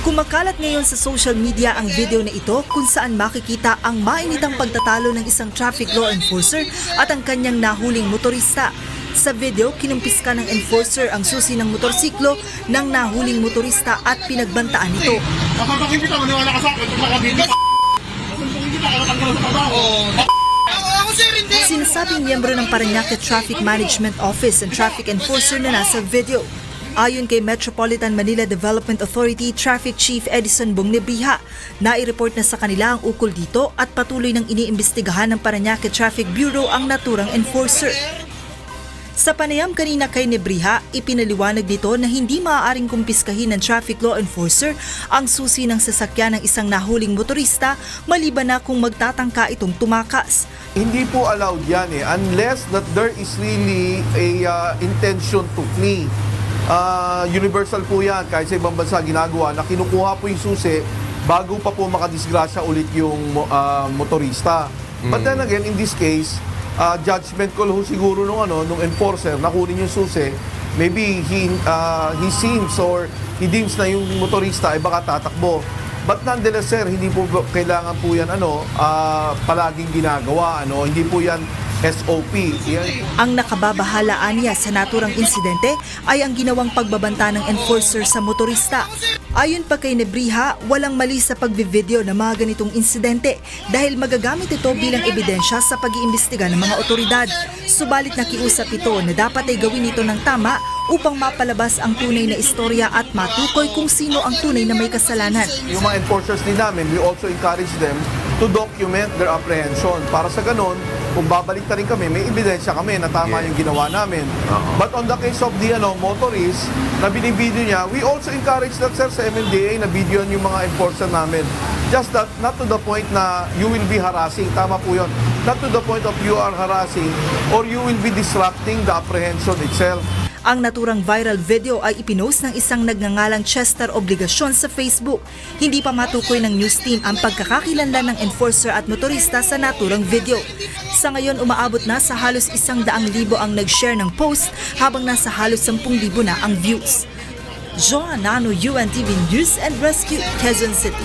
Kumakalat ngayon sa social media ang video na ito kung saan makikita ang mainitang pagtatalo ng isang traffic law enforcer at ang kanyang nahuling motorista. Sa video, kinumpiska ng enforcer ang susi ng motorsiklo ng nahuling motorista at pinagbantaan ito. Sinasabing miyembro ng Parañaque Traffic Management Office and traffic enforcer na nasa video. Ayon kay Metropolitan Manila Development Authority Traffic Chief Edison Bongnebriha, nai-report na sa kanila ang ukol dito at patuloy nang iniimbestigahan ng Parañaque Traffic Bureau ang naturang enforcer. Sa panayam kanina kay Nebriha, ipinaliwanag nito na hindi maaaring kumpiskahin ng traffic law enforcer ang susi ng sasakyan ng isang nahuling motorista maliban na kung magtatangka itong tumakas. Hindi po allowed yan unless that there is really a intention to flee. Universal po yan, kahit sa ibang bansa ginagawa na kinukuha po yung susi bago pa po makadisgrasya ulit yung motorista. But then again, in this case, judgment call ho siguro nung enforcer na kunin yung susi. Maybe he seems or he deems na yung motorista ay baka tatakbo. But nonetheless, sir, hindi po kailangan po yan palaging ginagawa. Hindi po yan SOP. Ang nakababahalaan niya sa naturang insidente ay ang ginawang pagbabanta ng enforcer sa motorista. Ayon pa kay Nebriha, walang mali sa pagbivideo ng mga ganitong insidente dahil magagamit ito bilang ebidensya sa pag-iimbestiga ng mga otoridad. Subalit nakiusap ito na dapat ay gawin ito ng tama upang mapalabas ang tunay na istorya at matukoy kung sino ang tunay na may kasalanan. Yung mga enforcers din namin, we also encourage them to document their apprehension. Para sa ganon, kung babalik na rin kami, may ebidensya kami na tama yung ginawa namin. But on the case of the motorist na binibideo niya, we also encourage that, sir, sa MMDA na videoan yung mga enforcer namin. Just that, not to the point na you will be harassing. Tama po yun. Not to the point of you are harassing or you will be disrupting the apprehension itself. Ang naturang viral video ay ipinost ng isang nagngangalang Chester Obligacion sa Facebook. Hindi pa matukoy ng news team ang pagkakakilanlan ng enforcer at motorista sa naturang video. Sa ngayon, umaabot na sa halos 100,000 ang nag-share ng post habang nasa halos 10,000 na ang views. Joanano, UNTV News and Rescue, Quezon City.